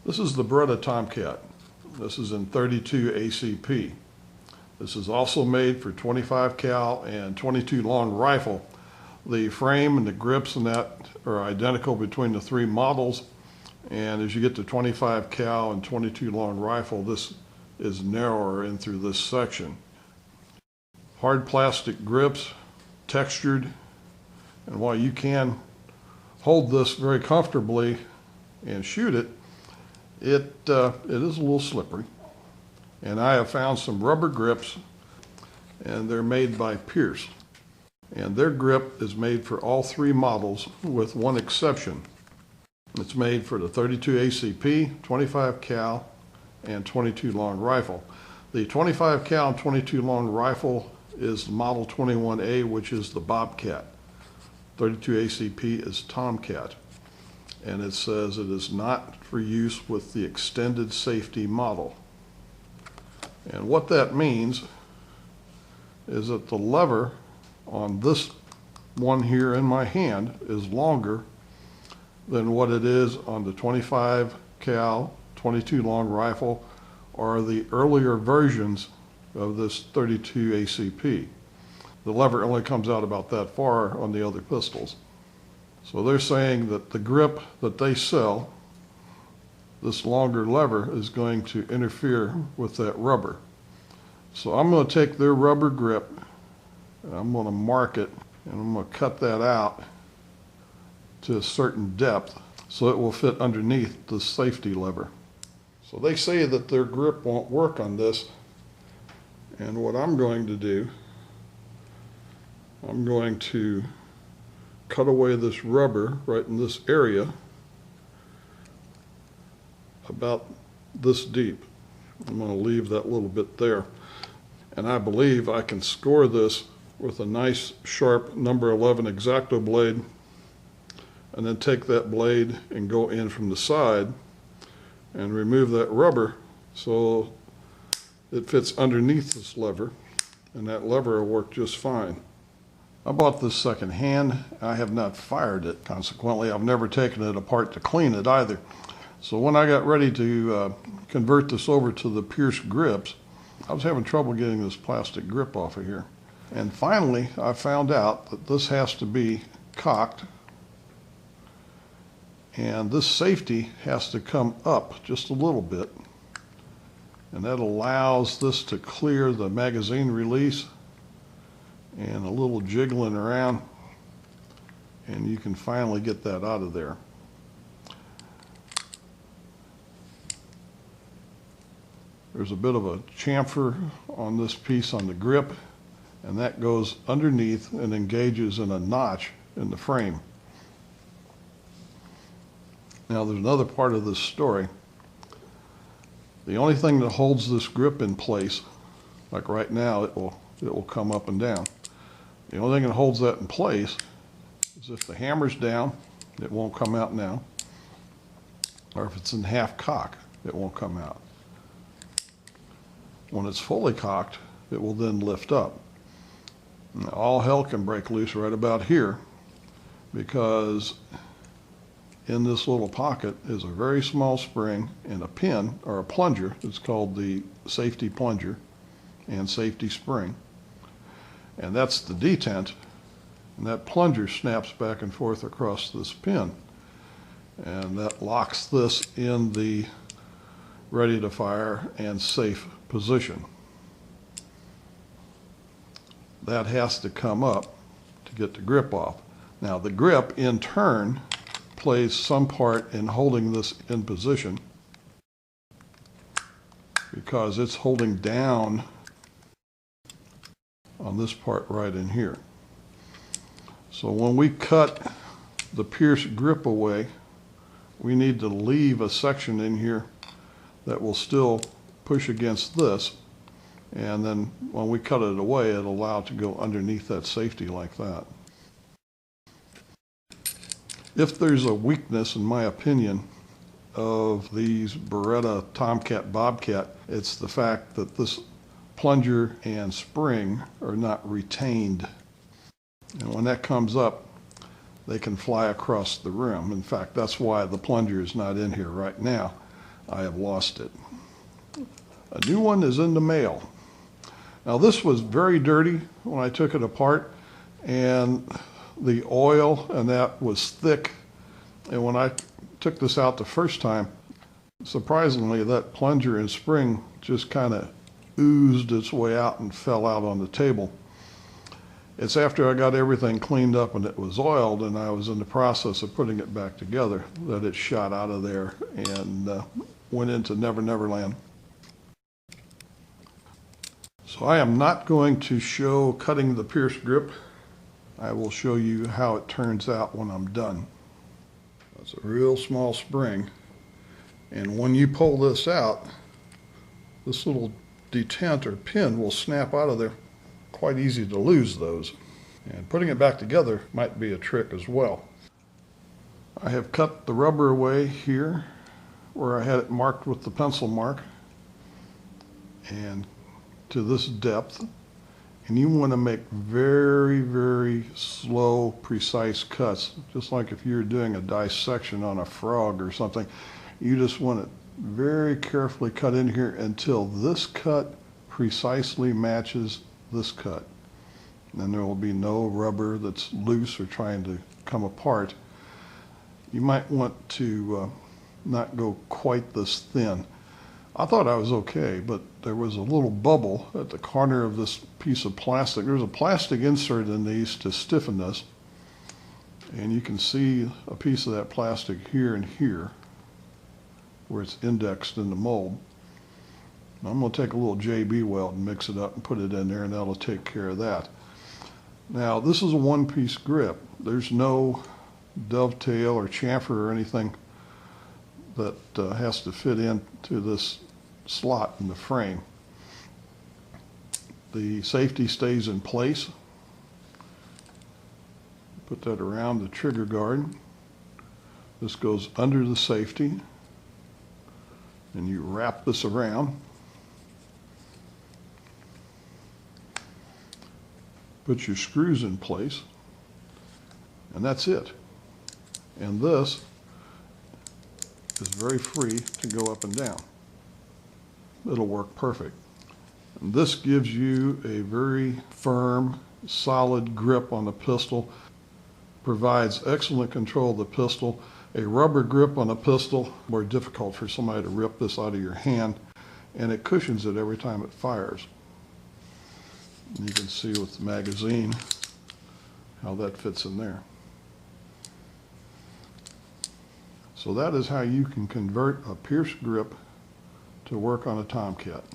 This is the Beretta Tomcat. This is in 32 ACP. This is also made for 25 cal and 22 long rifle. The frame and the grips and that are identical between the three models. And as you get to 25 cal and 22 long rifle, this is narrower in through this section. Hard plastic grips, textured, and while you hold this very comfortably and shoot it, it is a little slippery. And I have found some rubber grips, and they're made by Pierce. And their grip is made for all three models with one exception. It's made for the 32 ACP, 25 cal, and 22 long rifle. The 25 cal and 22 long rifle is Model 21A, which is the Bobcat. 32 ACP is Tomcat. And it says it is not for use with the extended safety model. And what that means is that the lever on this one here in my hand is longer than what it is on the 25 cal, 22 long rifle, or the earlier versions of this 32 ACP. The lever only comes out about that far on the other pistols. So they're saying that the grip that they sell, this longer lever, is going to interfere with that rubber. So I'm going to take their rubber grip and I'm going to mark it, and I'm going to cut that out to a certain depth so it will fit underneath the safety lever. So they say that their grip won't work on this, and what I'm going to do, I'm going to cut away this rubber right in this area about this deep. I'm going to leave that little bit there, and I believe I can score this with a nice sharp number 11 X-Acto blade, and then take that blade and go in from the side and remove that rubber so it fits underneath this lever, and that lever will work just fine. I bought this second hand. I have not fired it. Consequently, I've never taken it apart to clean it either. So when I got ready to convert this over to the Pierce grips, I was having trouble getting this plastic grip off of here. And finally, I found out that this has to be cocked, and this safety has to come up just a little bit, and that allows this to clear the magazine release, and a little jiggling around, and you can finally get that out of there. There's a bit of a chamfer on this piece on the grip, and that goes underneath and engages in a notch in the frame. Now there's another part of this story. The only thing that holds this grip in place, like right now, it will come up and down. The only thing that holds that in place is if the hammer's down, it won't come out now, or if it's in half cock, it won't come out. When it's fully cocked, it will then lift up. Now, all hell can break loose right about here, because in this little pocket is a very small spring and a pin, or a plunger. It's called the safety plunger and safety spring. And that's the detent, and that plunger snaps back and forth across this pin. And that locks this in the ready to fire and safe position. That has to come up to get the grip off. Now the grip in turn plays some part in holding this in position, because it's holding down on this part right in here. So when we cut the Pierce grip away, we need to leave a section in here that will still push against this, and then when we cut it away, it'll allow it to go underneath that safety like that. If there's a weakness, in my opinion, of these Beretta Tomcat Bobcat, it's the fact that this plunger and spring are not retained. And when that comes up, they can fly across the rim. In fact, that's why the plunger is not in here right now. I have lost it. A new one is in the mail. Now this was very dirty when I took it apart, and the oil and that was thick. And when I took this out the first time, surprisingly, that plunger and spring just kind of oozed its way out and fell out on the table. It's after I got everything cleaned up and it was oiled and I was in the process of putting it back together that it shot out of there and went into Never Never Land. So I am not going to show cutting the Pierce grip. I will show you how it turns out when I'm done. It's a real small spring, and when you pull this out, this little detent or pin will snap out of there. Quite easy to lose those. And putting it back together might be a trick as well. I have cut the rubber away here where I had it marked with the pencil mark and to this depth. And you want to make very, very slow, precise cuts. Just like if you're doing a dissection on a frog or something, you just want to very carefully cut in here until this cut precisely matches this cut. And then there will be no rubber that's loose or trying to come apart. You might want to not go quite this thin. I thought I was okay, but there was a little bubble at the corner of this piece of plastic. There's a plastic insert in these to stiffen this. And you can see a piece of that plastic here and here where it's indexed in the mold. I'm going to take a little JB weld and mix it up and put it in there, and that'll take care of that. Now, this is a one-piece grip. There's no dovetail or chamfer or anything that has to fit into this slot in the frame. The safety stays in place. Put that around the trigger guard. This goes under the safety, and you wrap this around. Put your screws in place, and that's it. And this is very free to go up and down. It'll work perfect. And this gives you a very firm, solid grip on the pistol, provides excellent control of the pistol. A rubber grip on a pistol, more difficult for somebody to rip this out of your hand, and it cushions it every time it fires. And you can see with the magazine how that fits in there. So that is how you can convert a Pierce grip to work on a Tomcat.